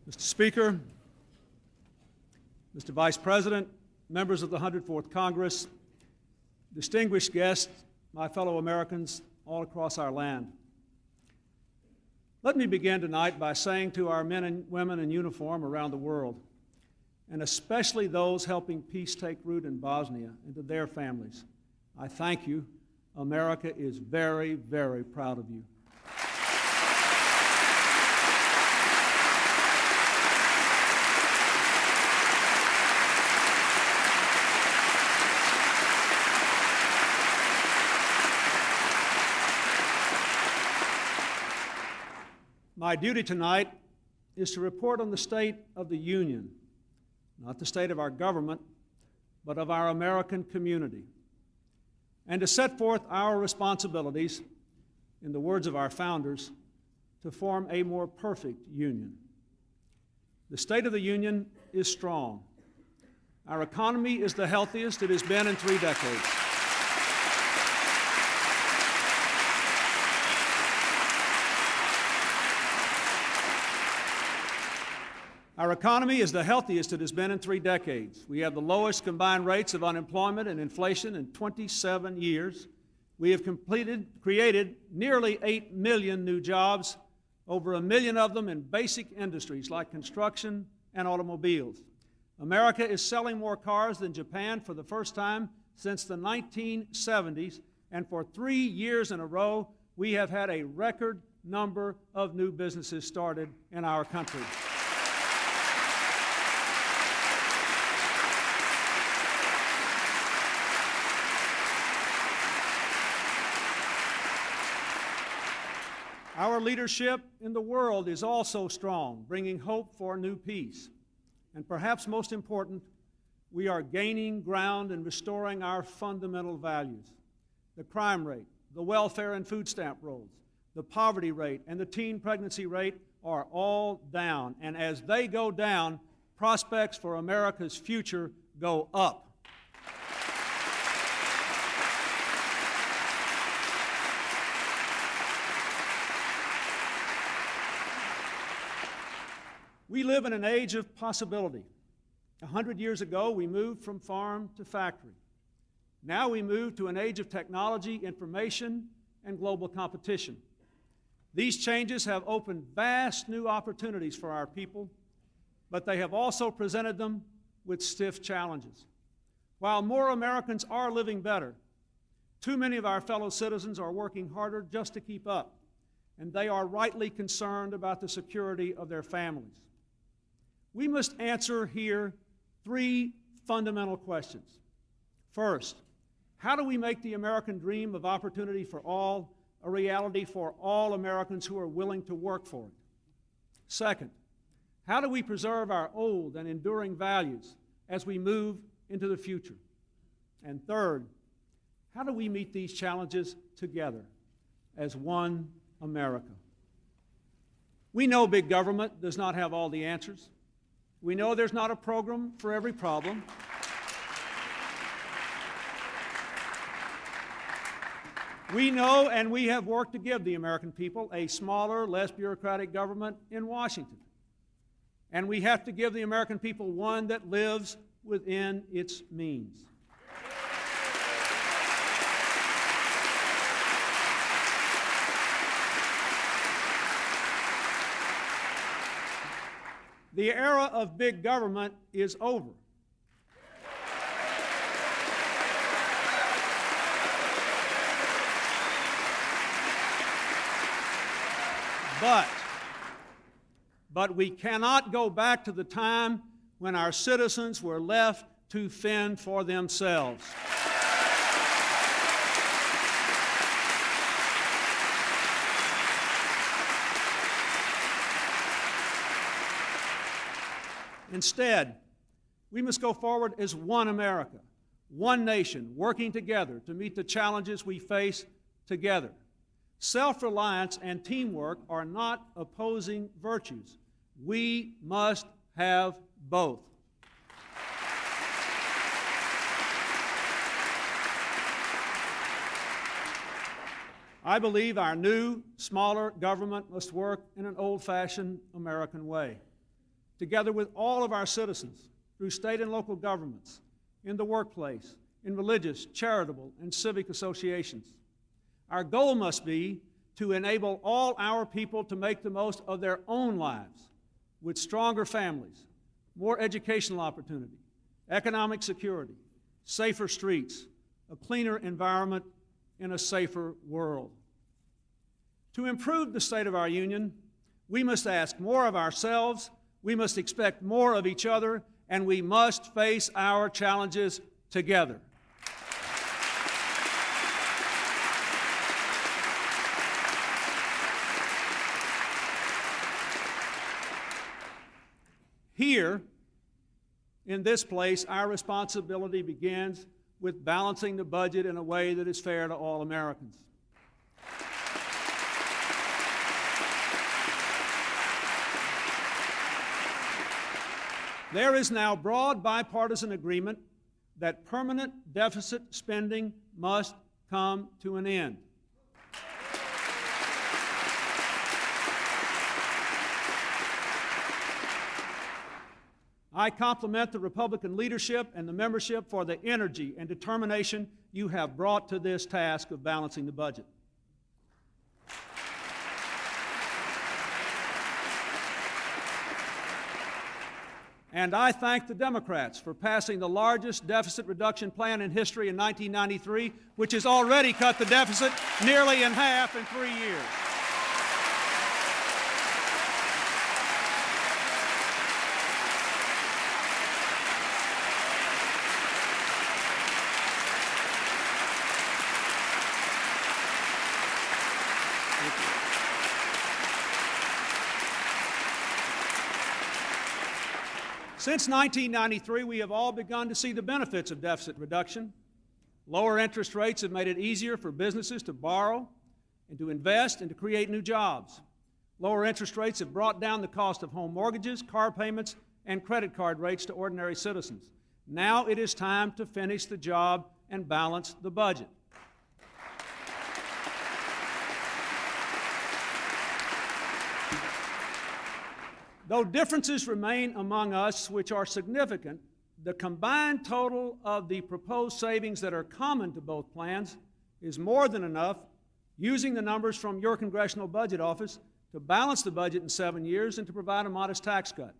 Mr. Speaker, Mr. Vice President, members of the 104th Congress, distinguished guests, my fellow Americans all across our land. Let me begin tonight by saying to our men and women in uniform around the world, and especially those helping peace take root in Bosnia and to their families, I thank you. America is very, very proud of you. My duty tonight is to report on the state of the Union, not the state of our government, but of our American community, and to set forth our responsibilities, in the words of our founders, to form a more perfect union. The state of the Union is strong. Our economy is the healthiest it has been in 3 decades. Our economy is the healthiest it has been in 3 decades. We have the lowest combined rates of unemployment and inflation in 27 years. We have created nearly 8 million new jobs, over 1 million of them in basic industries like construction and automobiles. America is selling more cars than Japan for the first time since the 1970s, and for 3 years in a row, we have had a record number of new businesses started in our country. Our leadership in the world is also strong, bringing hope for a new peace. And perhaps most important, we are gaining ground and restoring our fundamental values. The crime rate, the welfare and food stamp rolls, the poverty rate, and the teen pregnancy rate are all down. And as they go down, prospects for America's future go up. We live in an age of possibility. 100 years ago, we moved from farm to factory. Now we move to an age of technology, information, and global competition. These changes have opened vast new opportunities for our people, but they have also presented them with stiff challenges. While more Americans are living better, too many of our fellow citizens are working harder just to keep up, and they are rightly concerned about the security of their families. We must answer here 3 fundamental questions. First, how do we make the American dream of opportunity for all a reality for all Americans who are willing to work for it? Second, how do we preserve our old and enduring values as we move into the future? And third, how do we meet these challenges together as one America? We know big government does not have all the answers. We know there's not a program for every problem. We know and we have worked to give the American people a smaller, less bureaucratic government in Washington. And we have to give the American people one that lives within its means. The era of big government is over. But we cannot go back to the time when our citizens were left to fend for themselves. Instead, we must go forward as one America, one nation, working together to meet the challenges we face together. Self-reliance and teamwork are not opposing virtues. We must have both. I believe our new, smaller government must work in an old-fashioned American way. together with all of our citizens, through state and local governments, in the workplace, in religious, charitable, and civic associations. Our goal must be to enable all our people to make the most of their own lives with stronger families, more educational opportunity, economic security, safer streets, a cleaner environment, and a safer world. To improve the state of our union, we must ask more of ourselves, we must expect more of each other, and we must face our challenges together. Here, in this place, our responsibility begins with balancing the budget in a way that is fair to all Americans. There is now broad bipartisan agreement that permanent deficit spending must come to an end. I compliment the Republican leadership and the membership for the energy and determination you have brought to this task of balancing the budget. And I thank the Democrats for passing the largest deficit reduction plan in history in 1993, which has already cut the deficit nearly in half in 3 years. Since 1993, we have all begun to see the benefits of deficit reduction. Lower interest rates have made it easier for businesses to borrow and to invest and to create new jobs. Lower interest rates have brought down the cost of home mortgages, car payments, and credit card rates to ordinary citizens. Now it is time to finish the job and balance the budget. Though differences remain among us, which are significant, the combined total of the proposed savings that are common to both plans is more than enough, using the numbers from your Congressional Budget Office, to balance the budget in 7 years and to provide a modest tax cut.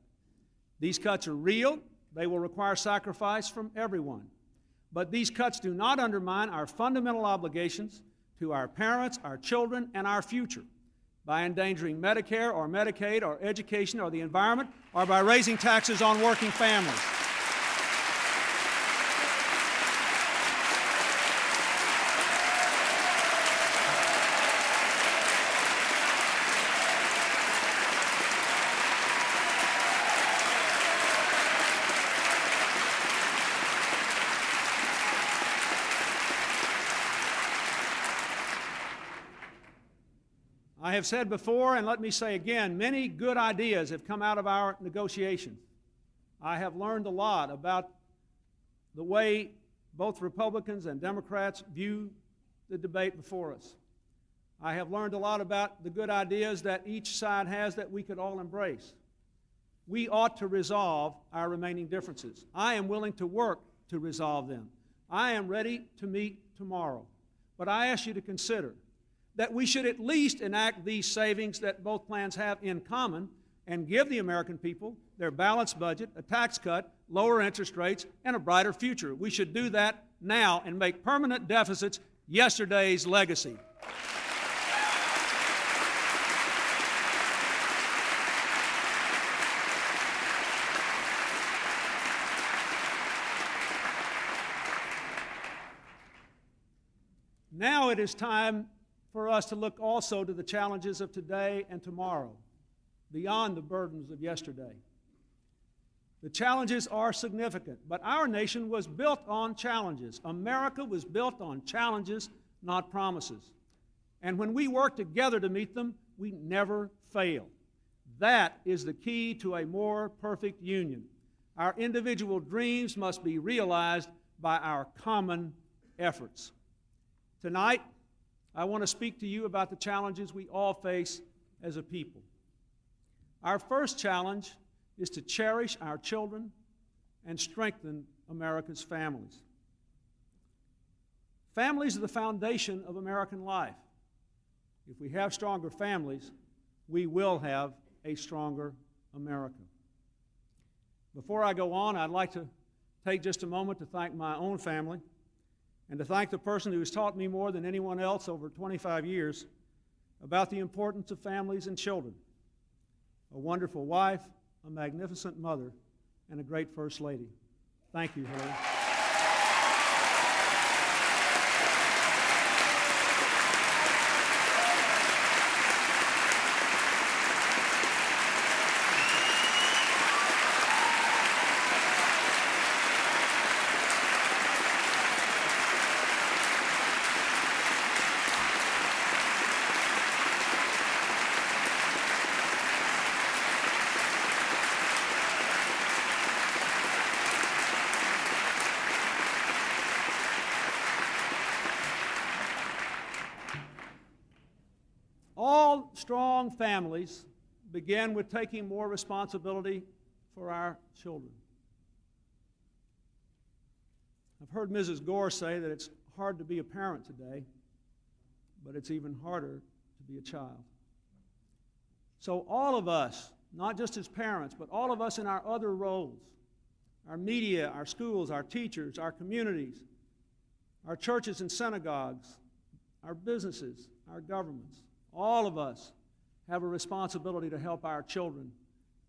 These cuts are real. They will require sacrifice from everyone. But these cuts do not undermine our fundamental obligations to our parents, our children, and our future, by endangering Medicare or Medicaid or education or the environment, or by raising taxes on working families. I have said before, and let me say again, many good ideas have come out of our negotiations. I have learned a lot about the way both Republicans and Democrats view the debate before us. I have learned a lot about the good ideas that each side has that we could all embrace. We ought to resolve our remaining differences. I am willing to work to resolve them. I am ready to meet tomorrow. But I ask you to consider that we should at least enact these savings that both plans have in common and give the American people their balanced budget, a tax cut, lower interest rates, and a brighter future. We should do that now and make permanent deficits yesterday's legacy. Now it is time for us to look also to the challenges of today and tomorrow, beyond the burdens of yesterday. The challenges are significant, but our nation was built on challenges. America was built on challenges, not promises. And when we work together to meet them, we never fail. That is the key to a more perfect union. Our individual dreams must be realized by our common efforts. Tonight, I want to speak to you about the challenges we all face as a people. Our first challenge is to cherish our children and strengthen America's families. Families are the foundation of American life. If we have stronger families, we will have a stronger America. Before I go on, I'd like to take just a moment to thank my own family and to thank the person who has taught me more than anyone else over 25 years about the importance of families and children. A wonderful wife, a magnificent mother, and a great First Lady. Thank you, Hillary. All strong families begin with taking more responsibility for our children. I've heard Mrs. Gore say that it's hard to be a parent today, but it's even harder to be a child. So all of us, not just as parents, but all of us in our other roles, our media, our schools, our teachers, our communities, our churches and synagogues, our businesses, our governments, all of us have a responsibility to help our children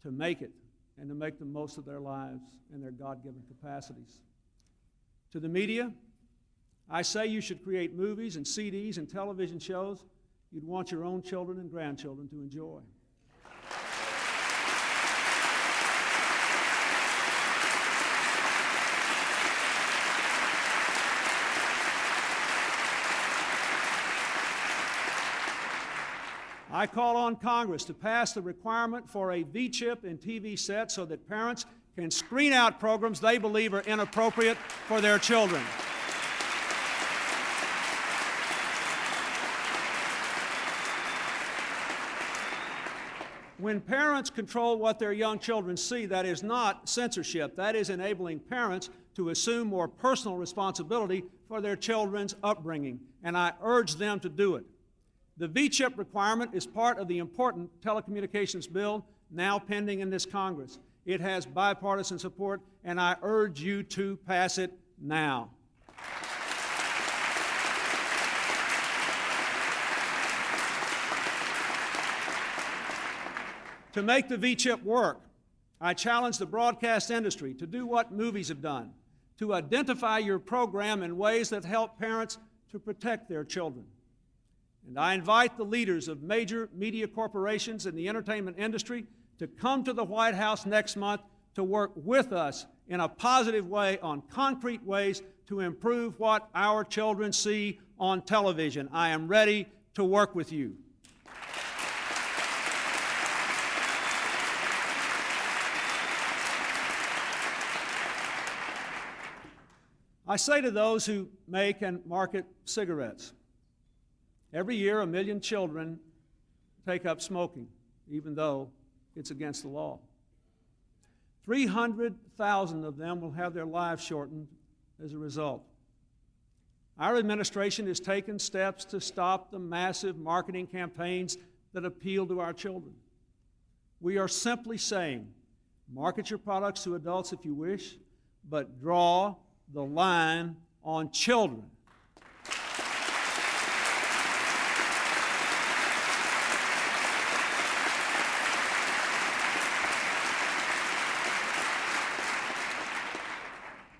to make it and to make the most of their lives and their God-given capacities. To the media, I say you should create movies and CDs and television shows you'd want your own children and grandchildren to enjoy. I call on Congress to pass the requirement for a V-chip in TV sets so that parents can screen out programs they believe are inappropriate for their children. When parents control what their young children see, that is not censorship. That is enabling parents to assume more personal responsibility for their children's upbringing, and I urge them to do it. The V-chip requirement is part of the important telecommunications bill now pending in this Congress. It has bipartisan support, and I urge you to pass it now. To make the V-chip work, I challenge the broadcast industry to do what movies have done, to identify your program in ways that help parents to protect their children. And I invite the leaders of major media corporations in the entertainment industry to come to the White House next month to work with us in a positive way on concrete ways to improve what our children see on television. I am ready to work with you. I say to those who make and market cigarettes, every year, 1 million children take up smoking, even though it's against the law. 300,000 of them will have their lives shortened as a result. Our administration has taken steps to stop the massive marketing campaigns that appeal to our children. We are simply saying, market your products to adults if you wish, but draw the line on children.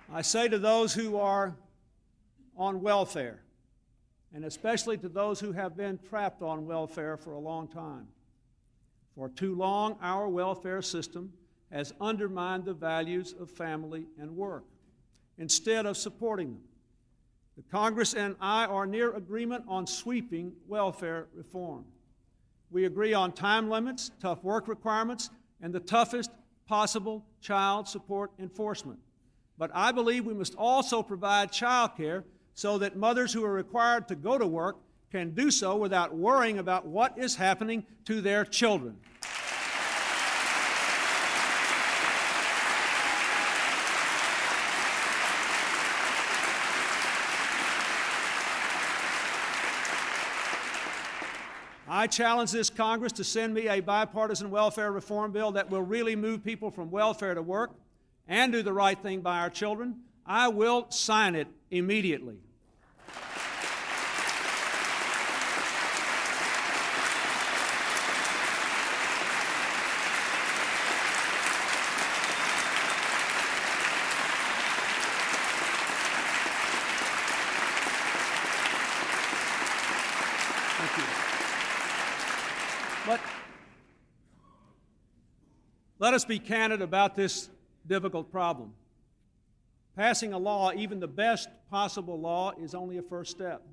I say to those who are on welfare, and especially to those who have been trapped on welfare for a long time, for too long our welfare system has undermined the values of family and work instead of supporting them. The Congress and I are near agreement on sweeping welfare reform. We agree on time limits, tough work requirements, and the toughest possible child support enforcement. But I believe we must also provide child care so that mothers who are required to go to work can do so without worrying about what is happening to their children. I challenge this Congress to send me a bipartisan welfare reform bill that will really move people from welfare to work and do the right thing by our children. I will sign it immediately. But let us be candid about this difficult problem. Passing a law, even the best possible law, is only a first step.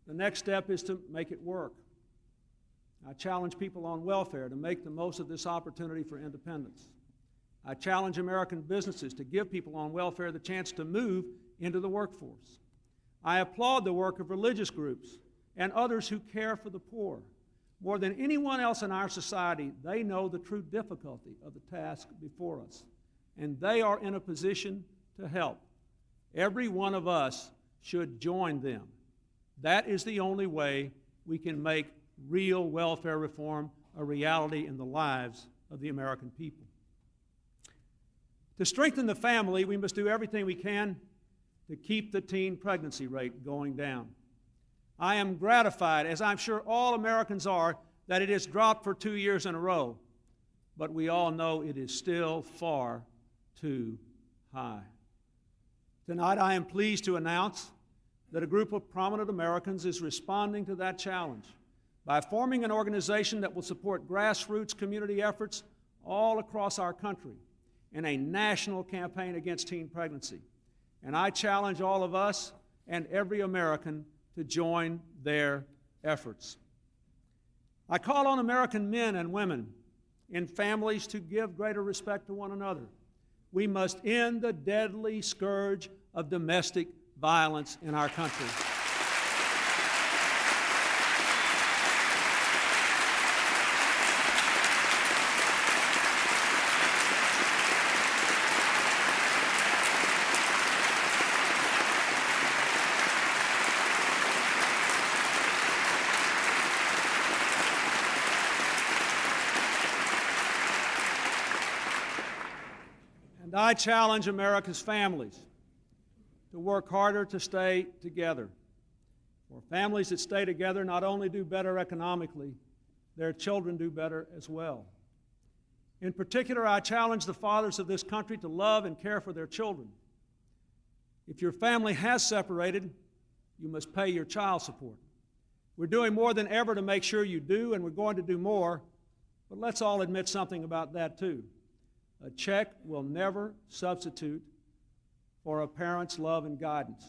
The next step is to make it work. I challenge people on welfare to make the most of this opportunity for independence. I challenge American businesses to give people on welfare the chance to move into the workforce. I applaud the work of religious groups and others who care for the poor. More than anyone else in our society, they know the true difficulty of the task before us, and they are in a position to help. Every one of us should join them. That is the only way we can make real welfare reform a reality in the lives of the American people. To strengthen the family, we must do everything we can to keep the teen pregnancy rate going down. I am gratified, as I'm sure all Americans are, that it has dropped for 2 years in a row, but we all know it is still far too high. Tonight, I am pleased to announce that a group of prominent Americans is responding to that challenge by forming an organization that will support grassroots community efforts all across our country in a national campaign against teen pregnancy. And I challenge all of us and every American to join their efforts. I call on American men and women in families to give greater respect to one another. We must end the deadly scourge of domestic violence in our country. And I challenge America's families to work harder to stay together. For families that stay together not only do better economically, their children do better as well. In particular, I challenge the fathers of this country to love and care for their children. If your family has separated, you must pay your child support. We're doing more than ever to make sure you do, and we're going to do more, but let's all admit something about that too. A check will never substitute for a parent's love and guidance.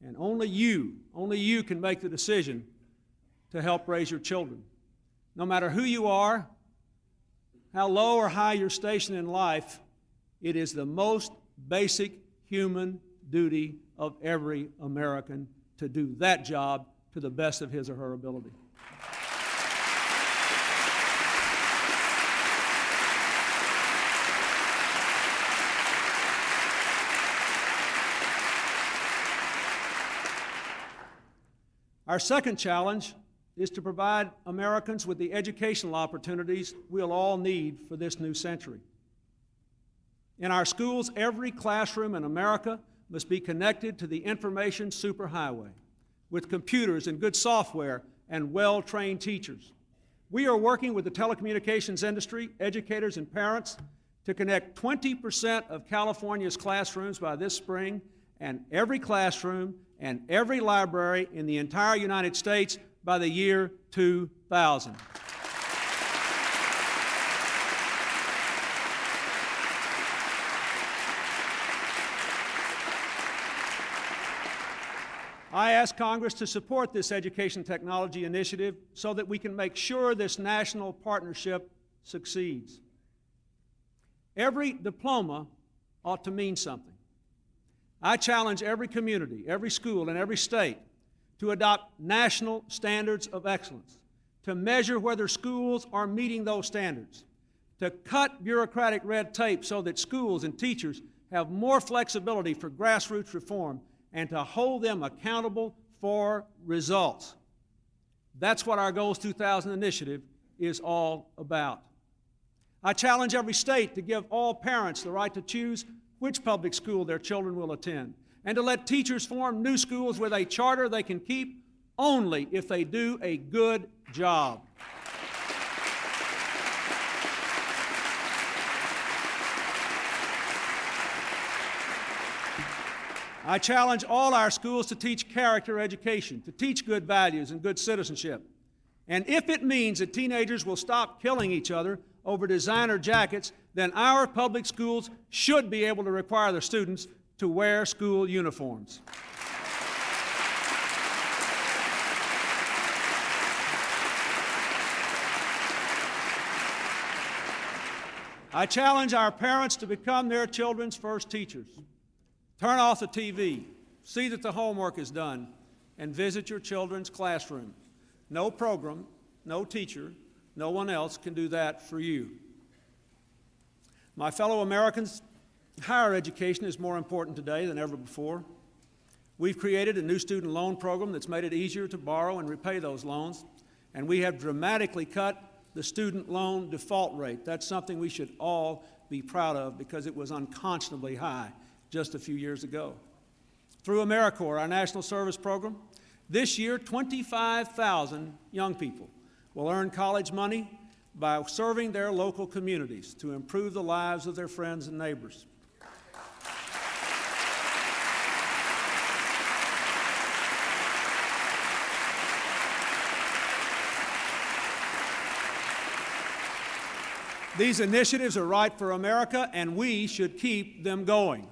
And only you can make the decision to help raise your children. No matter who you are, how low or high your station in life, it is the most basic human duty of every American to do that job to the best of his or her ability. Our second challenge is to provide Americans with the educational opportunities we'll all need for this new century. In our schools, every classroom in America must be connected to the information superhighway with computers and good software and well-trained teachers. We are working with the telecommunications industry, educators, and parents to connect 20% of California's classrooms by this spring, and every classroom and every library in the entire United States by the year 2000. I ask Congress to support this education technology initiative so that we can make sure this national partnership succeeds. Every diploma ought to mean something. I challenge every community, every school, and every state to adopt national standards of excellence, to measure whether schools are meeting those standards, to cut bureaucratic red tape so that schools and teachers have more flexibility for grassroots reform, and to hold them accountable for results. That's what our Goals 2000 initiative is all about. I challenge every state to give all parents the right to choose which public school their children will attend, and to let teachers form new schools with a charter they can keep only if they do a good job. I challenge all our schools to teach character education, to teach good values and good citizenship. And if it means that teenagers will stop killing each other over designer jackets, then our public schools should be able to require their students to wear school uniforms. I challenge our parents to become their children's first teachers. Turn off the TV, see that the homework is done, and visit your children's classroom. No program, no teacher, no one else can do that for you. My fellow Americans, higher education is more important today than ever before. We've created a new student loan program that's made it easier to borrow and repay those loans, and we have dramatically cut the student loan default rate. That's something we should all be proud of because it was unconscionably high just a few years ago. Through AmeriCorps, our national service program, this year 25,000 young people will earn college money by serving their local communities to improve the lives of their friends and neighbors. These initiatives are right for America, and we should keep them going.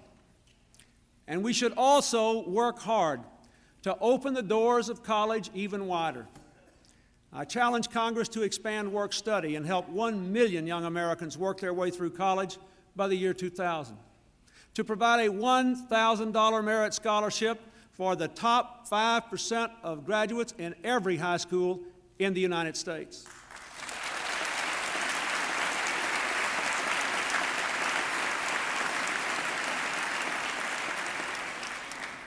And we should also work hard to open the doors of college even wider. I challenge Congress to expand work-study and help 1 million young Americans work their way through college by the year 2000, to provide a $1,000 merit scholarship for the top 5% of graduates in every high school in the United States.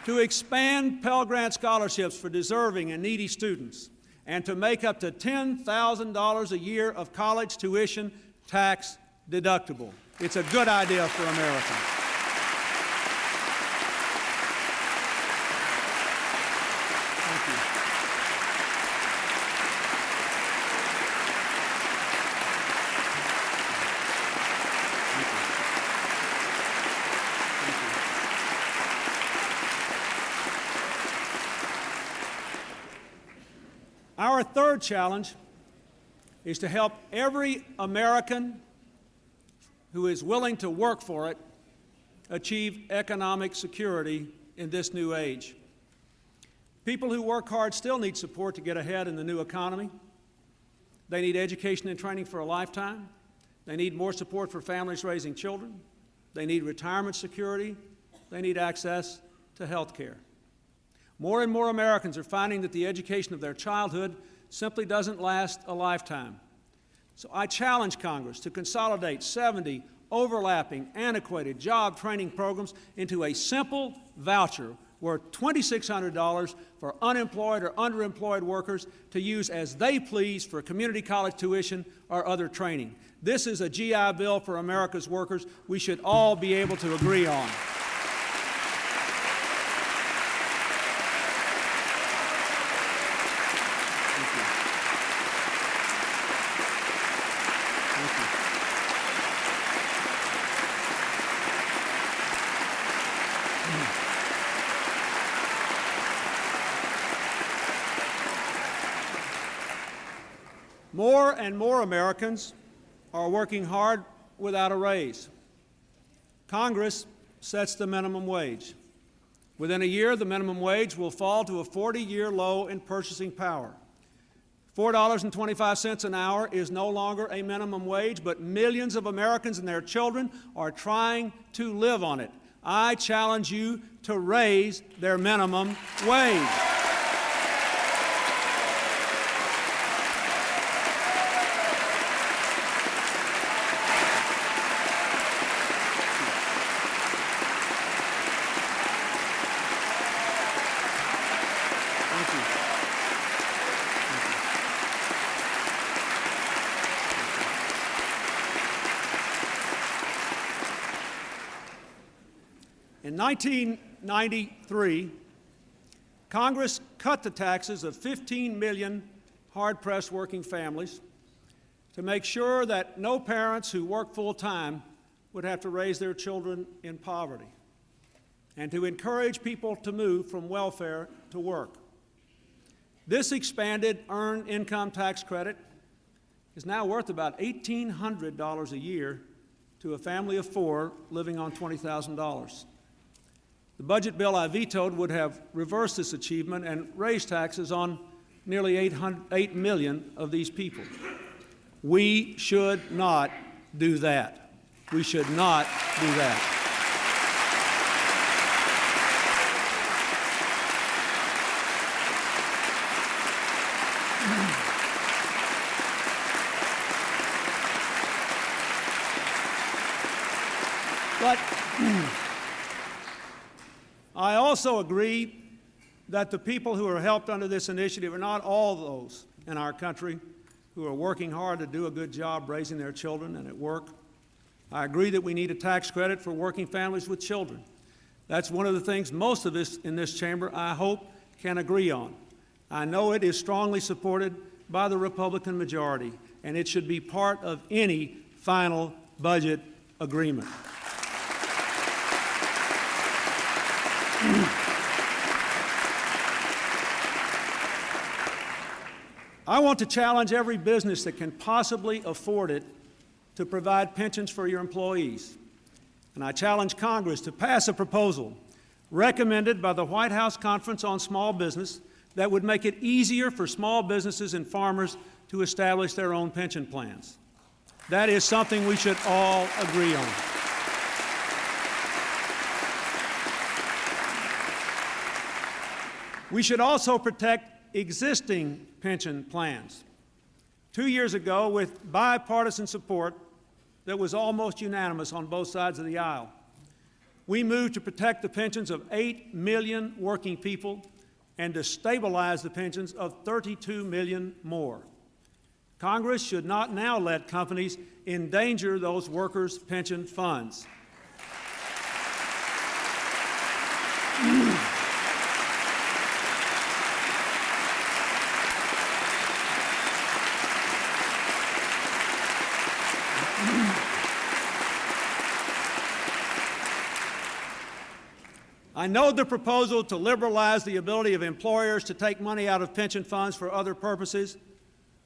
To expand Pell Grant scholarships for deserving and needy students, and to make up to $10,000 a year of college tuition tax deductible. It's a good idea for America. Thank you. Our third challenge is to help every American who is willing to work for it achieve economic security in this new age. People who work hard still need support to get ahead in the new economy. They need education and training for a lifetime. They need more support for families raising children. They need retirement security. They need access to health care. More and more Americans are finding that the education of their childhood simply doesn't last a lifetime. So I challenge Congress to consolidate 70 overlapping, antiquated job training programs into a simple voucher worth $2,600 for unemployed or underemployed workers to use as they please for community college tuition or other training. This is a GI Bill for America's workers we should all be able to agree on. More and more Americans are working hard without a raise. Congress sets the minimum wage. Within a year, the minimum wage will fall to a 40-year low in purchasing power. $4.25 an hour is no longer a minimum wage, but millions of Americans and their children are trying to live on it. I challenge you to raise their minimum wage. Thank you. In 1993, Congress cut the taxes of 15 million hard-pressed working families to make sure that no parents who work full-time would have to raise their children in poverty, and to encourage people to move from welfare to work. This expanded earned income tax credit is now worth about $1,800 a year to a family of four living on $20,000. The budget bill I vetoed would have reversed this achievement and raised taxes on nearly 8 million of these people. We should not do that. We should not do that. But I also agree that the people who are helped under this initiative are not all those in our country who are working hard to do a good job raising their children and at work. I agree that we need a tax credit for working families with children. That's one of the things most of us in this chamber, I hope, can agree on. I know it is strongly supported by the Republican majority, and it should be part of any final budget agreement. I want to challenge every business that can possibly afford it to provide pensions for your employees. And I challenge Congress to pass a proposal recommended by the White House Conference on Small Business that would make it easier for small businesses and farmers to establish their own pension plans. That is something we should all agree on. We should also protect existing pension plans. 2 years ago, with bipartisan support that was almost unanimous on both sides of the aisle, we moved to protect the pensions of 8 million working people and to stabilize the pensions of 32 million more. Congress should not now let companies endanger those workers' pension funds. I know the proposal to liberalize the ability of employers to take money out of pension funds for other purposes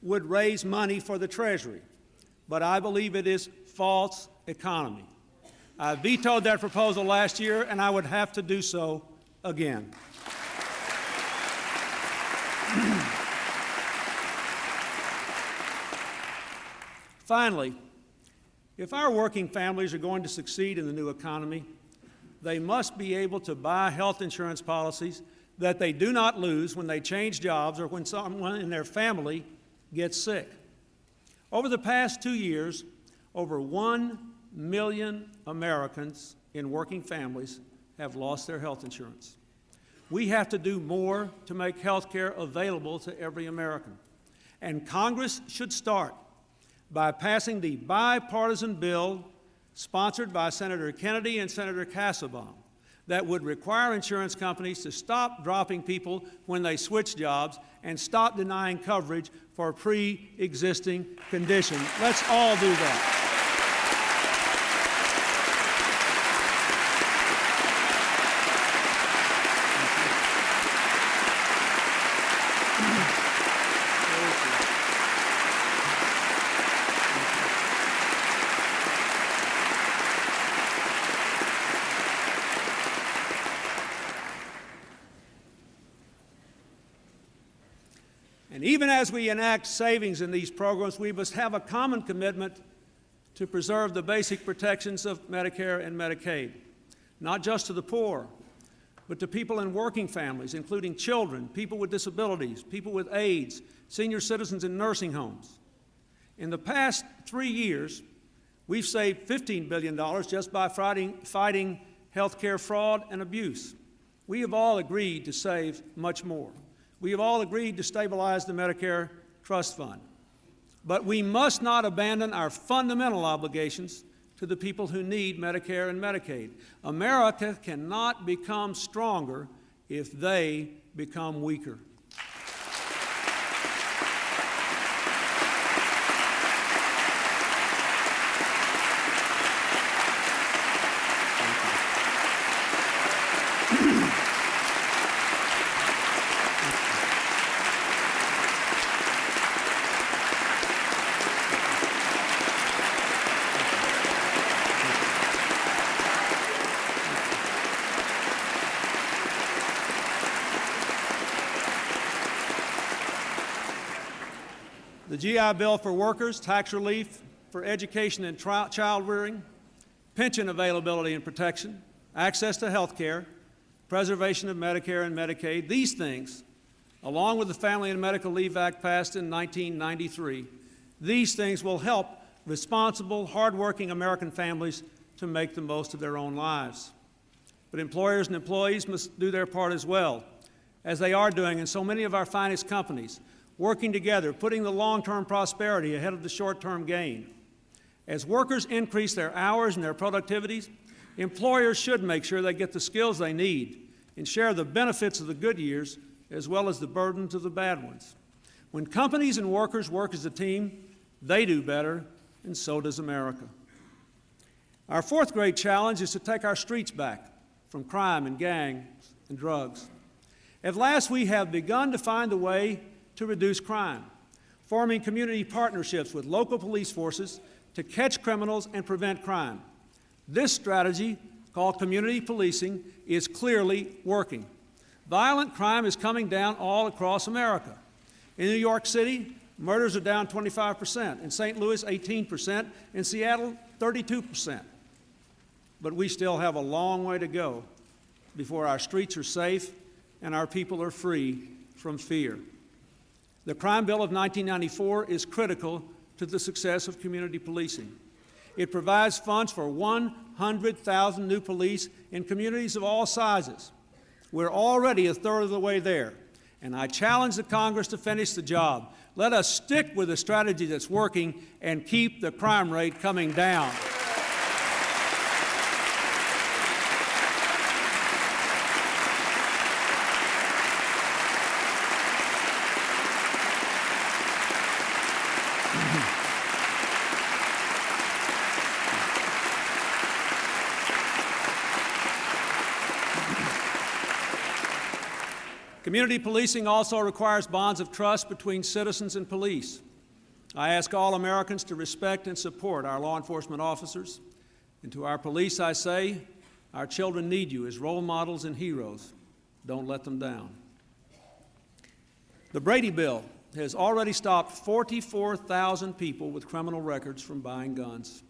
would raise money for the Treasury, but I believe it is false economy. I vetoed that proposal last year, and I would have to do so again. Finally, if our working families are going to succeed in the new economy, they must be able to buy health insurance policies that they do not lose when they change jobs or when someone in their family gets sick. Over the past 2 years, over 1 million Americans in working families have lost their health insurance. We have to do more to make health care available to every American. And Congress should start by passing the bipartisan bill sponsored by Senator Kennedy and Senator Kassebaum that would require insurance companies to stop dropping people when they switch jobs and stop denying coverage for pre-existing conditions. Let's all do that. And even as we enact savings in these programs, we must have a common commitment to preserve the basic protections of Medicare and Medicaid, not just to the poor, but to people in working families, including children, people with disabilities, people with AIDS, senior citizens in nursing homes. In the past 3 years, we've saved $15 billion just by fighting health care fraud and abuse. We have all agreed to save much more. We have all agreed to stabilize the Medicare Trust Fund. But we must not abandon our fundamental obligations to the people who need Medicare and Medicaid. America cannot become stronger if they become weaker. The GI Bill for workers, tax relief for education and child rearing, pension availability and protection, access to health care, preservation of Medicare and Medicaid, these things, along with the Family and Medical Leave Act passed in 1993, these things will help responsible, hardworking American families to make the most of their own lives. But employers and employees must do their part as well, as they are doing in so many of our finest companies, working together, putting the long-term prosperity ahead of the short-term gain. As workers increase their hours and their productivities, employers should make sure they get the skills they need and share the benefits of the good years as well as the burdens of the bad ones. When companies and workers work as a team, they do better, and so does America. Our fourth great challenge is to take our streets back from crime and gangs and drugs. At last, we have begun to find a way to reduce crime, forming community partnerships with local police forces to catch criminals and prevent crime. This strategy, called community policing, is clearly working. Violent crime is coming down all across America. In New York City, murders are down 25%, in St. Louis 18%, in Seattle 32%. But we still have a long way to go before our streets are safe and our people are free from fear. The Crime Bill of 1994 is critical to the success of community policing. It provides funds for 100,000 new police in communities of all sizes. We're already a third of the way there, and I challenge the Congress to finish the job. Let us stick with the strategy that's working and keep the crime rate coming down. Community policing also requires bonds of trust between citizens and police. I ask all Americans to respect and support our law enforcement officers. And to our police, I say, our children need you as role models and heroes. Don't let them down. The Brady Bill has already stopped 44,000 people with criminal records from buying guns.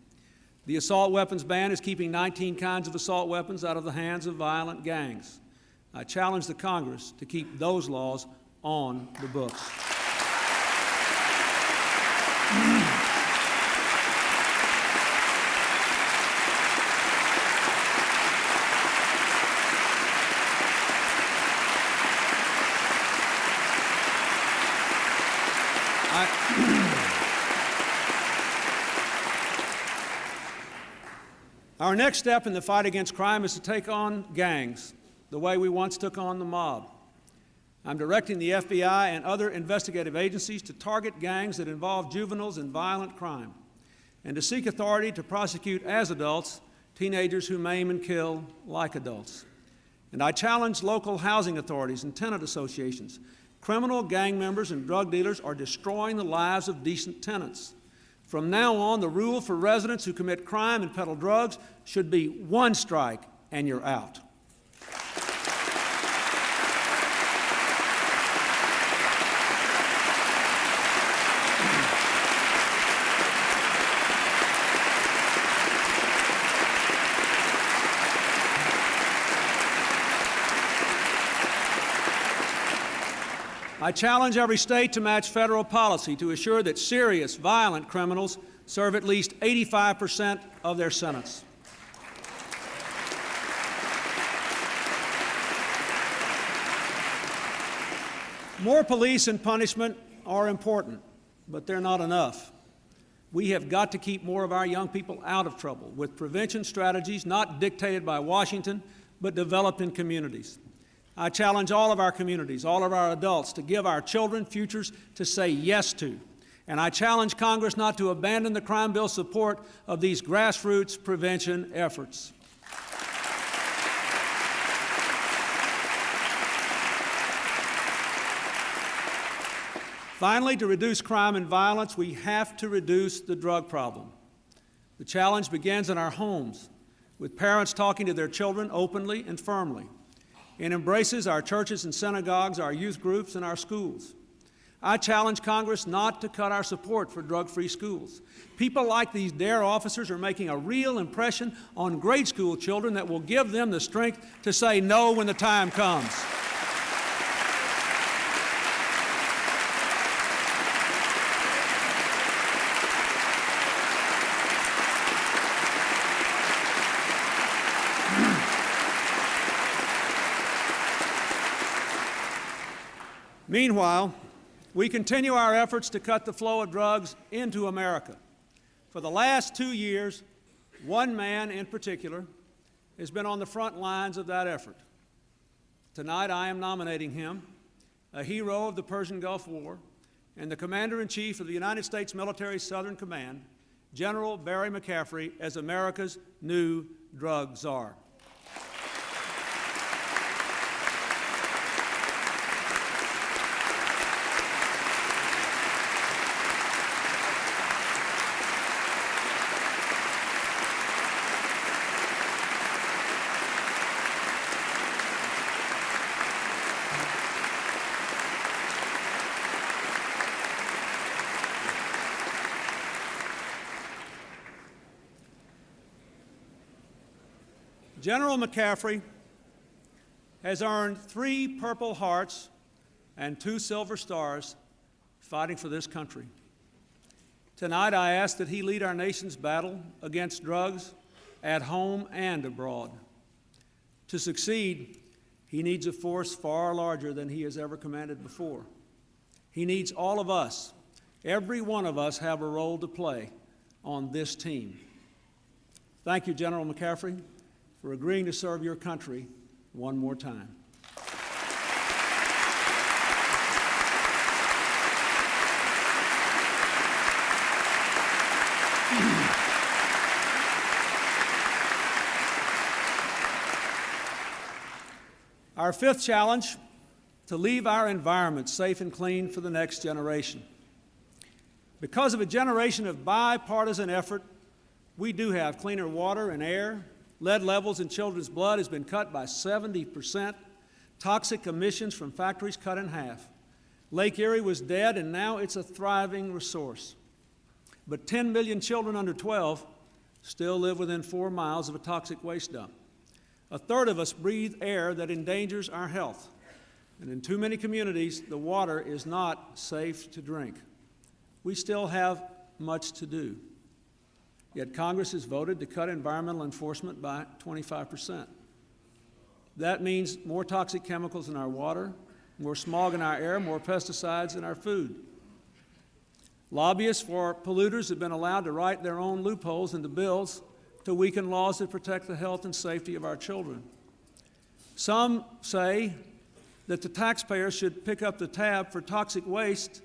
The assault weapons ban is keeping 19 kinds of assault weapons out of the hands of violent gangs. I challenge the Congress to keep those laws on the books. Our next step in the fight against crime is to take on gangs the way we once took on the mob. I'm directing the FBI and other investigative agencies to target gangs that involve juveniles in violent crime and to seek authority to prosecute as adults teenagers who maim and kill like adults. And I challenge local housing authorities and tenant associations. Criminal gang members and drug dealers are destroying the lives of decent tenants. From now on, the rule for residents who commit crime and peddle drugs should be one strike and you're out. I challenge every state to match federal policy to assure that serious, violent criminals serve at least 85% of their sentence. More police and punishment are important, but they're not enough. We have got to keep more of our young people out of trouble with prevention strategies not dictated by Washington, but developed in communities. I challenge all of our communities, all of our adults, to give our children futures to say yes to. And I challenge Congress not to abandon the crime bill support of these grassroots prevention efforts. Finally, to reduce crime and violence, we have to reduce the drug problem. The challenge begins in our homes, with parents talking to their children openly and firmly. It embraces our churches and synagogues, our youth groups, and our schools. I challenge Congress not to cut our support for drug-free schools. People like these DARE officers are making a real impression on grade school children that will give them the strength to say no when the time comes. Meanwhile, we continue our efforts to cut the flow of drugs into America. For the last 2 years, one man in particular has been on the front lines of that effort. Tonight, I am nominating him, a hero of the Persian Gulf War and the Commander-in-Chief of the United States Military Southern Command, General Barry McCaffrey, as America's new drug czar. General McCaffrey has earned 3 Purple Hearts and 2 Silver Stars fighting for this country. Tonight, I ask that he lead our nation's battle against drugs at home and abroad. To succeed, he needs a force far larger than he has ever commanded before. He needs all of us. Every one of us have a role to play on this team. Thank you, General McCaffrey, for agreeing to serve your country one more time. Our 5th challenge, to leave our environment safe and clean for the next generation. Because of a generation of bipartisan effort, we do have cleaner water and air. Lead levels in children's blood has been cut by 70%. Toxic emissions from factories cut in half. Lake Erie was dead, and now it's a thriving resource. But 10 million children under 12 still live within 4 miles of a toxic waste dump. A third of us breathe air that endangers our health. And in too many communities, the water is not safe to drink. We still have much to do. Yet Congress has voted to cut environmental enforcement by 25%. That means more toxic chemicals in our water, more smog in our air, more pesticides in our food. Lobbyists for polluters have been allowed to write their own loopholes into bills to weaken laws that protect the health and safety of our children. Some say that the taxpayers should pick up the tab for toxic waste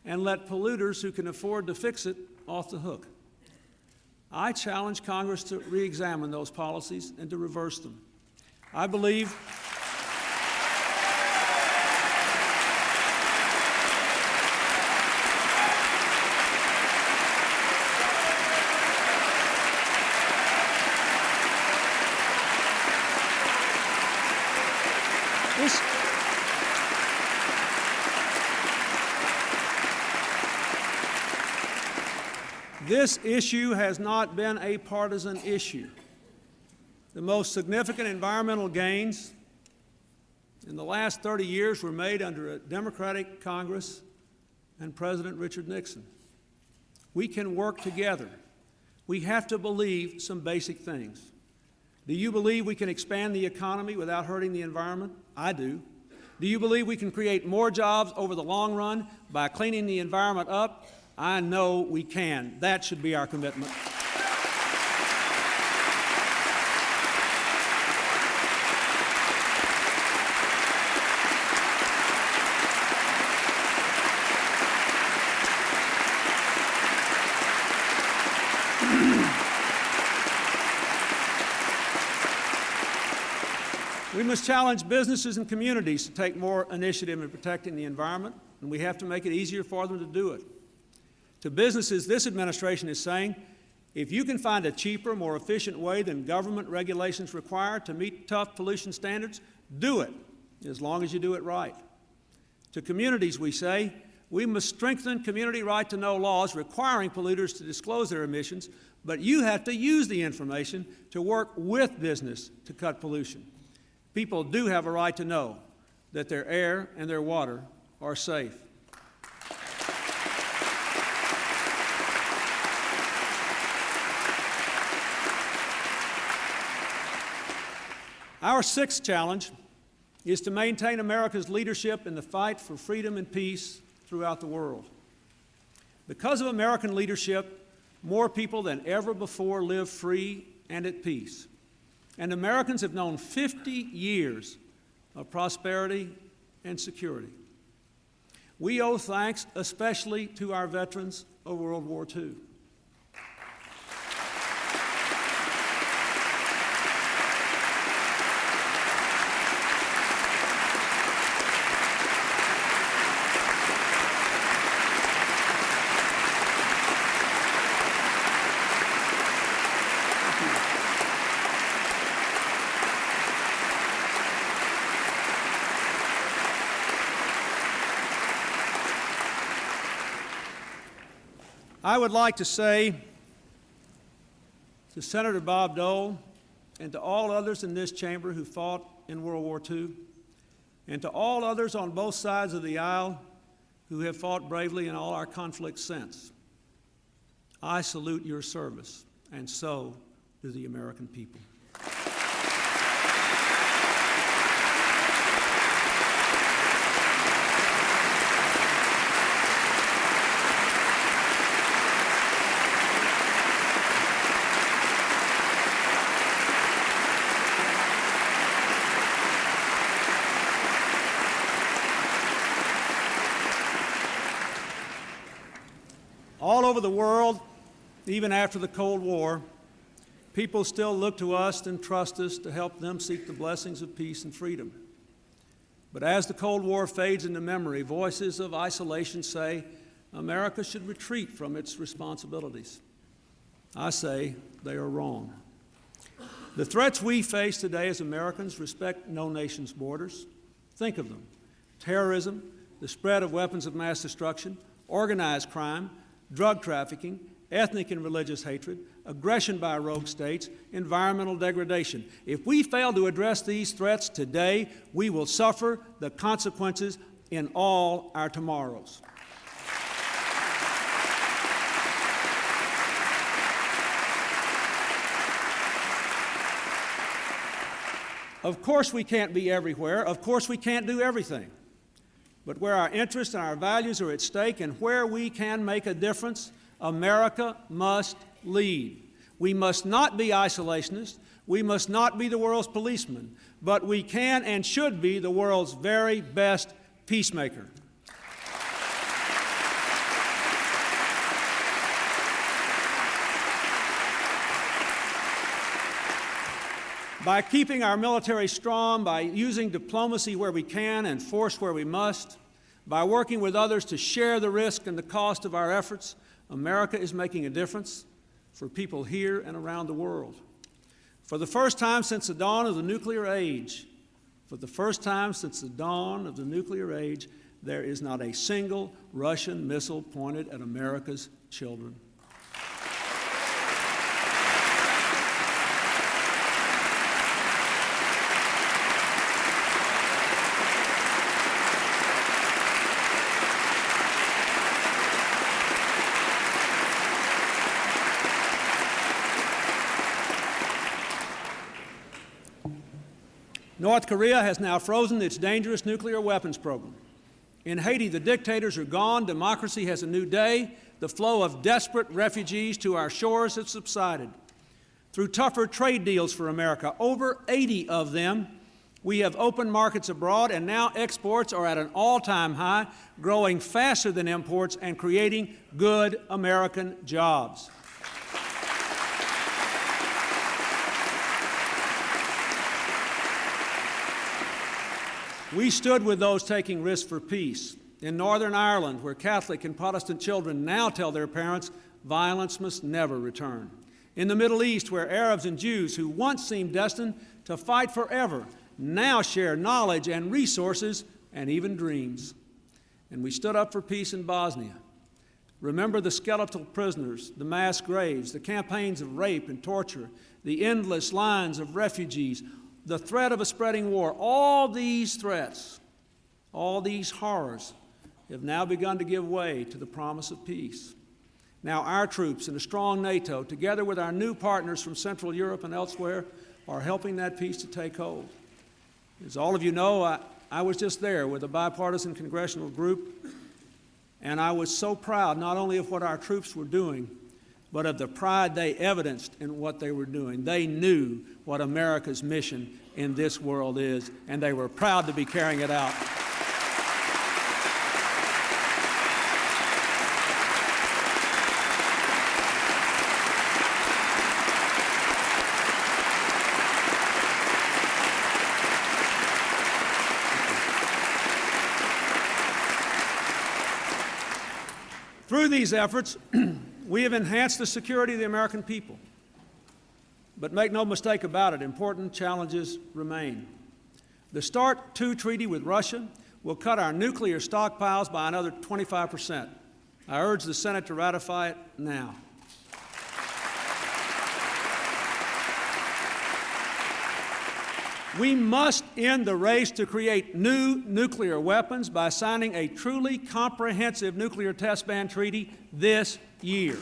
and let polluters who can afford to fix it off the hook. I challenge Congress to re-examine those policies and to reverse them. I believe this issue has not been a partisan issue. The most significant environmental gains in the last 30 years were made under a Democratic Congress and President Richard Nixon. We can work together. We have to believe some basic things. Do you believe we can expand the economy without hurting the environment? I do. Do you believe we can create more jobs over the long run by cleaning the environment up I know we can. That should be our commitment. We must challenge businesses and communities to take more initiative in protecting the environment, and we have to make it easier for them to do it. To businesses, this administration is saying, if you can find a cheaper, more efficient way than government regulations require to meet tough pollution standards, do it, as long as you do it right. To communities, we say, we must strengthen community right to know laws requiring polluters to disclose their emissions, but you have to use the information to work with business to cut pollution. People do have a right to know that their air and their water are safe. Our sixth challenge is to maintain America's leadership in the fight for freedom and peace throughout the world. Because of American leadership, more people than ever before live free and at peace. And Americans have known 50 years of prosperity and security. We owe thanks especially to our veterans of World War II. I would like to say to Senator Bob Dole and to all others in this chamber who fought in World War II, and to all others on both sides of the aisle who have fought bravely in all our conflicts since, I salute your service, and so do the American people. All over the world, even after the Cold War, people still look to us and trust us to help them seek the blessings of peace and freedom. But as the Cold War fades into memory, voices of isolation say America should retreat from its responsibilities. I say they are wrong. The threats we face today as Americans respect no nation's borders. Think of them: terrorism, the spread of weapons of mass destruction, organized crime, drug trafficking, ethnic and religious hatred, aggression by rogue states, environmental degradation. If we fail to address these threats today, we will suffer the consequences in all our tomorrows. Of course we can't be everywhere. Of course we can't do everything. But where our interests and our values are at stake and where we can make a difference, America must lead. We must not be isolationists. We must not be the world's policeman. But we can and should be the world's very best peacemaker. By keeping our military strong, by using diplomacy where we can and force where we must, by working with others to share the risk and the cost of our efforts, America is making a difference for people here and around the world. For the first time since the dawn of the nuclear age, there is not a single Russian missile pointed at America's children. North Korea has now frozen its dangerous nuclear weapons program. In Haiti, the dictators are gone, democracy has a new day, the flow of desperate refugees to our shores has subsided. Through tougher trade deals for America, over 80 of them, we have opened markets abroad, and now exports are at an all-time high, growing faster than imports and creating good American jobs. We stood with those taking risks for peace. In Northern Ireland, where Catholic and Protestant children now tell their parents violence must never return. In the Middle East, where Arabs and Jews who once seemed destined to fight forever now share knowledge and resources and even dreams. And we stood up for peace in Bosnia. Remember the skeletal prisoners, the mass graves, the campaigns of rape and torture, the endless lines of refugees, the threat of a spreading war. All these threats, all these horrors have now begun to give way to the promise of peace. Now our troops and a strong NATO, together with our new partners from Central Europe and elsewhere, are helping that peace to take hold. As all of you know, I was just there with a bipartisan congressional group, and I was so proud not only of what our troops were doing, but of the pride they evidenced in what they were doing. They knew what America's mission in this world is, and they were proud to be carrying it out. Through these efforts, we have enhanced the security of the American people. But make no mistake about it, important challenges remain. The START II treaty with Russia will cut our nuclear stockpiles by another 25%. I urge the Senate to ratify it now. We must end the race to create new nuclear weapons by signing a truly comprehensive nuclear test ban treaty this year.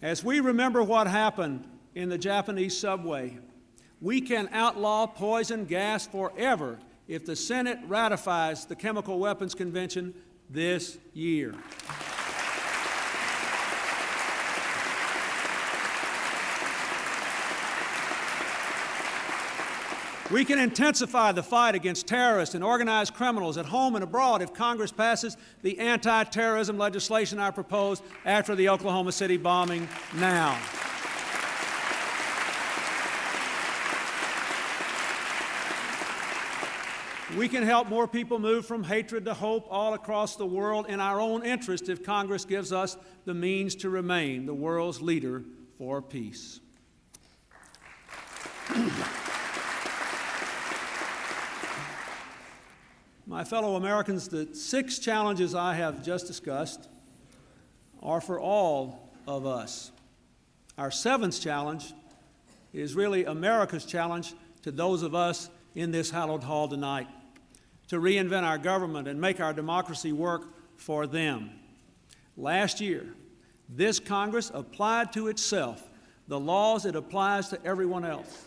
As we remember what happened in the Japanese subway, we can outlaw poison gas forever if the Senate ratifies the Chemical Weapons Convention this year. We can intensify the fight against terrorists and organized criminals at home and abroad if Congress passes the anti-terrorism legislation I proposed after the Oklahoma City bombing now. We can help more people move from hatred to hope all across the world in our own interest if Congress gives us the means to remain the world's leader for peace. My fellow Americans, the 6 challenges I have just discussed are for all of us. Our 7th challenge is really America's challenge to those of us in this hallowed hall tonight, to reinvent our government and make our democracy work for them. Last year, this Congress applied to itself the laws it applies to everyone else.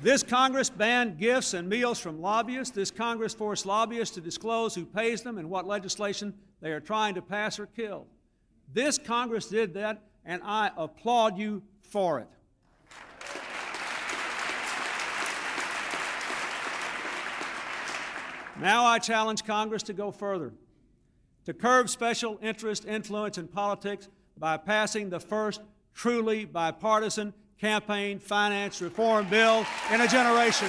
This Congress banned gifts and meals from lobbyists. This Congress forced lobbyists to disclose who pays them and what legislation they are trying to pass or kill. This Congress did that, and I applaud you for it. Now I challenge Congress to go further, to curb special interest influence in politics by passing the first truly bipartisan campaign finance reform bill in a generation.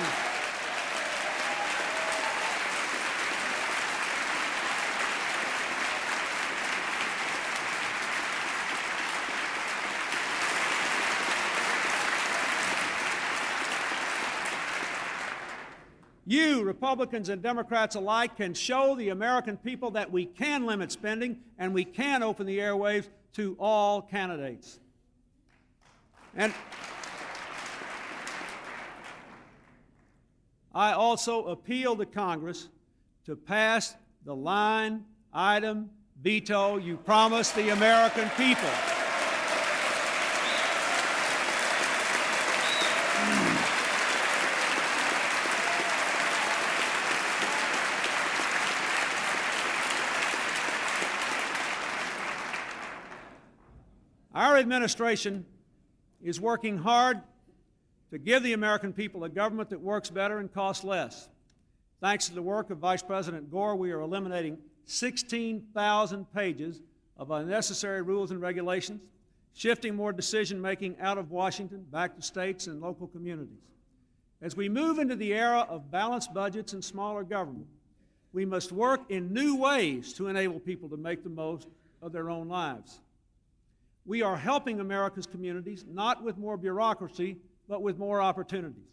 You, Republicans and Democrats alike, can show the American people that we can limit spending and we can open the airwaves to all candidates. And I also appeal to Congress to pass the line item veto you promised the American people. Our administration is working hard to give the American people a government that works better and costs less. Thanks to the work of Vice President Gore, we are eliminating 16,000 pages of unnecessary rules and regulations, shifting more decision-making out of Washington back to states and local communities. As we move into the era of balanced budgets and smaller government, we must work in new ways to enable people to make the most of their own lives. We are helping America's communities not with more bureaucracy, but with more opportunities.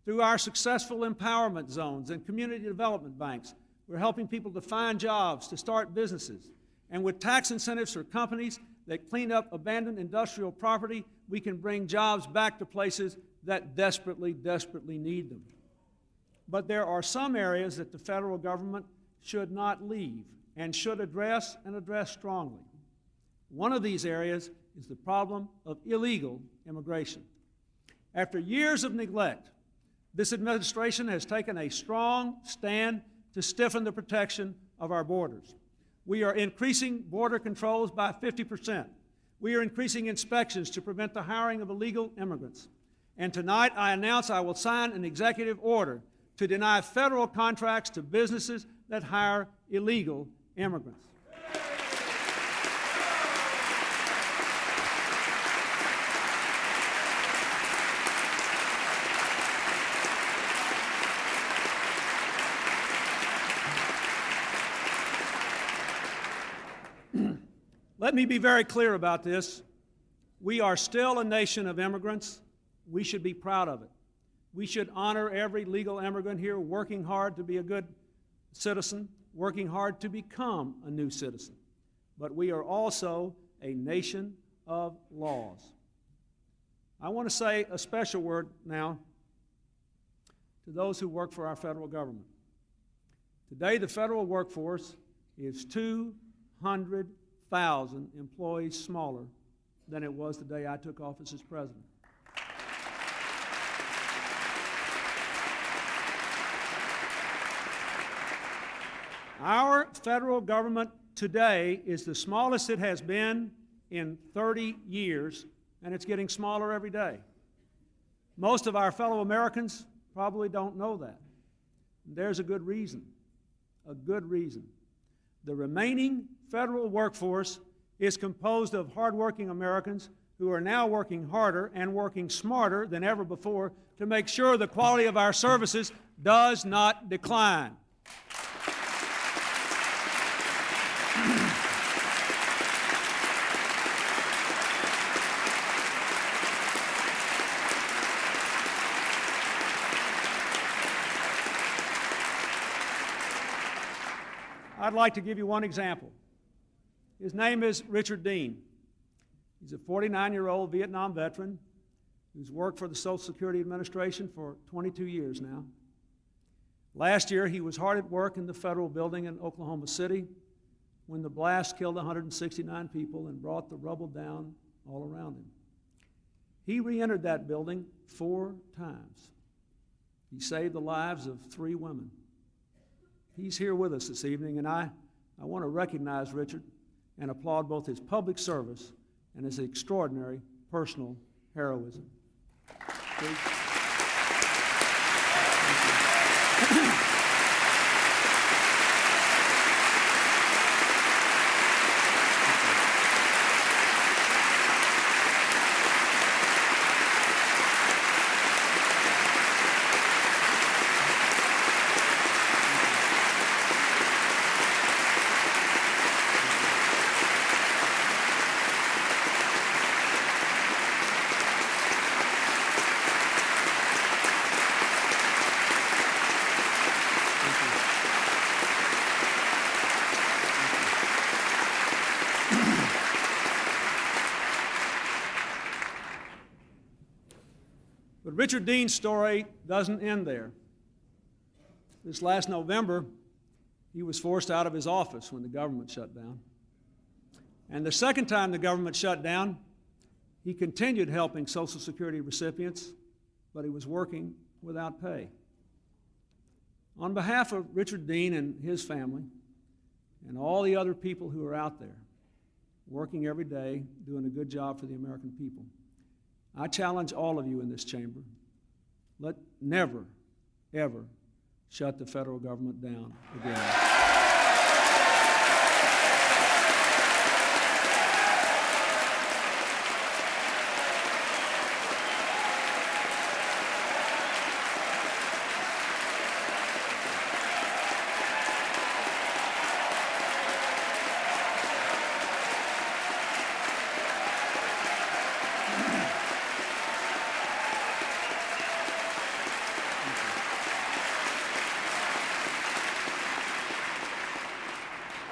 Through our successful empowerment zones and community development banks, we're helping people to find jobs, to start businesses. And with tax incentives for companies that clean up abandoned industrial property, we can bring jobs back to places that desperately, desperately need them. But there are some areas that the federal government should not leave and should address, and address strongly. One of these areas is the problem of illegal immigration. After years of neglect, this administration has taken a strong stand to stiffen the protection of our borders. We are increasing border controls by 50%. We are increasing inspections to prevent the hiring of illegal immigrants. And tonight I announce I will sign an executive order to deny federal contracts to businesses that hire illegal immigrants. Let me be very clear about this. We are still a nation of immigrants. We should be proud of it. We should honor every legal immigrant here working hard to be a good citizen, working hard to become a new citizen. But we are also a nation of laws. I want to say a special word now to those who work for our federal government. Today, the federal workforce is 200,000 employees smaller than it was the day I took office as president. Our federal government today is the smallest it has been in 30 years, and it's getting smaller every day. Most of our fellow Americans probably don't know that. There's a good reason, a good reason. The remaining federal workforce is composed of hardworking Americans who are now working harder and working smarter than ever before to make sure the quality of our services does not decline. I'd like to give you one example. His name is Richard Dean. He's a 49-year-old Vietnam veteran who's worked for the Social Security Administration for 22 years now. Last year, he was hard at work in the federal building in Oklahoma City when the blast killed 169 people and brought the rubble down all around him. He re-entered that building 4 times. He saved the lives of 3 women. He's here with us this evening, and I want to recognize Richard and applaud both his public service and his extraordinary personal heroism. Please. But Richard Dean's story doesn't end there. This last November, he was forced out of his office when the government shut down. And the second time the government shut down, he continued helping Social Security recipients, but he was working without pay. On behalf of Richard Dean and his family, and all the other people who are out there, working every day, doing a good job for the American people, I challenge all of you in this chamber, let never, ever shut the federal government down again.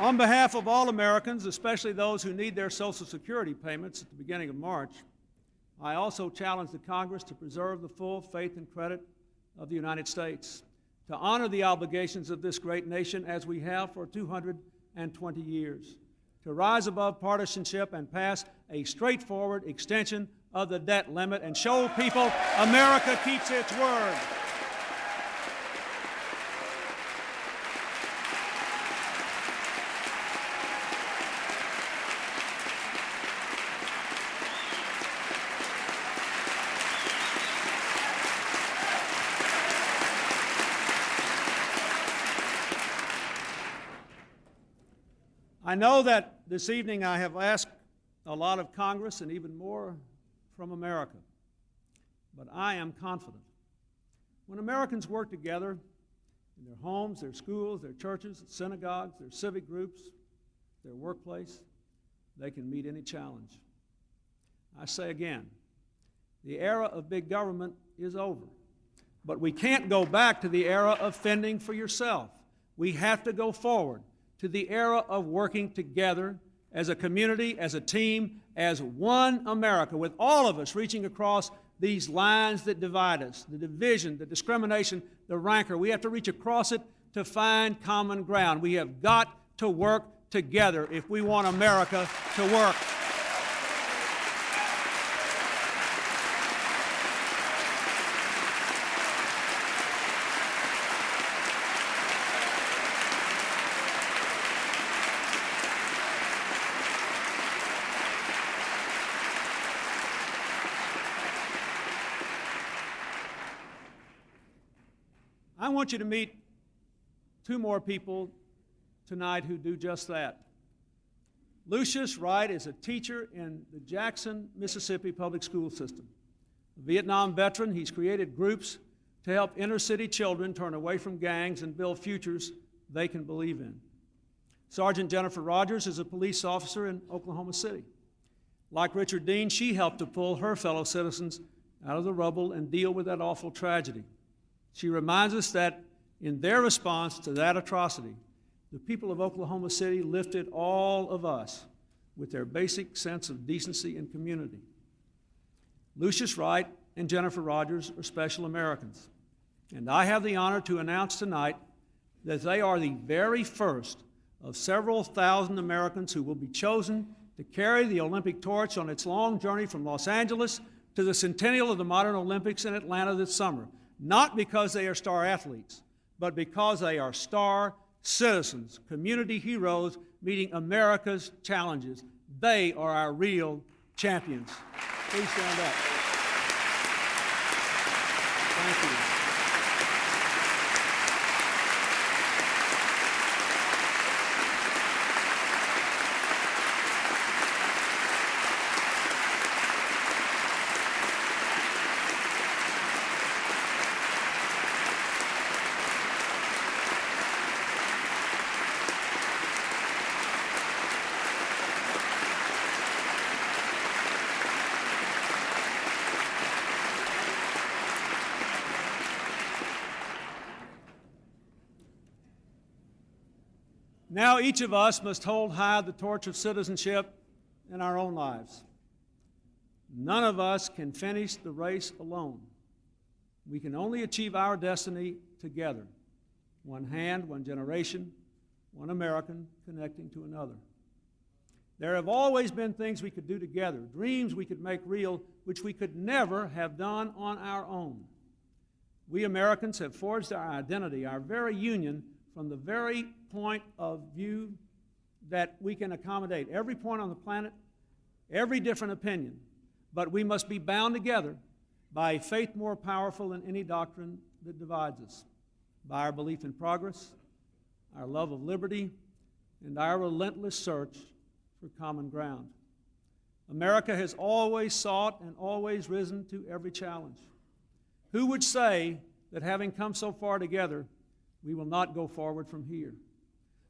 On behalf of all Americans, especially those who need their Social Security payments at the beginning of March, I also challenge the Congress to preserve the full faith and credit of the United States, to honor the obligations of this great nation as we have for 220 years, to rise above partisanship and pass a straightforward extension of the debt limit and show people America keeps its word. I know that this evening I have asked a lot of Congress and even more from America, but I am confident. When Americans work together in their homes, their schools, their churches, synagogues, their civic groups, their workplace, they can meet any challenge. I say again, the era of big government is over, but we can't go back to the era of fending for yourself. We have to go forward to the era of working together as a community, as a team, as one America, with all of us reaching across these lines that divide us, the division, the discrimination, the rancor. We have to reach across it to find common ground. We have got to work together if we want America to work. I want you to meet two more people tonight who do just that. Lucius Wright is a teacher in the Jackson, Mississippi public school system. A Vietnam veteran, he's created groups to help inner-city children turn away from gangs and build futures they can believe in. Sergeant Jennifer Rogers is a police officer in Oklahoma City. Like Richard Dean, she helped to pull her fellow citizens out of the rubble and deal with that awful tragedy. She reminds us that in their response to that atrocity, the people of Oklahoma City lifted all of us with their basic sense of decency and community. Lucius Wright and Jennifer Rogers are special Americans, and I have the honor to announce tonight that they are the very first of several thousand Americans who will be chosen to carry the Olympic torch on its long journey from Los Angeles to the centennial of the modern Olympics in Atlanta this summer. Not because they are star athletes, but because they are star citizens, community heroes meeting America's challenges. They are our real champions. Please stand up. Thank you. Now each of us must hold high the torch of citizenship in our own lives. None of us can finish the race alone. We can only achieve our destiny together. One hand, one generation, one American connecting to another. There have always been things we could do together, dreams we could make real, which we could never have done on our own. We Americans have forged our identity, our very union, from the very point of view that we can accommodate every point on the planet, every different opinion, but we must be bound together by a faith more powerful than any doctrine that divides us, by our belief in progress, our love of liberty, and our relentless search for common ground. America has always sought and always risen to every challenge. Who would say that having come so far together, we will not go forward from here?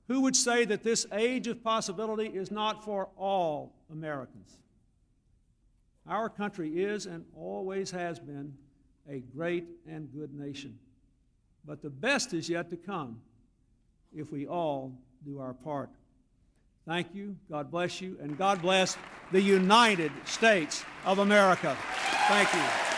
Who would say that this age of possibility is not for all Americans? Our country is and always has been a great and good nation. But the best is yet to come if we all do our part. Thank you, God bless you, and God bless the United States of America. Thank you.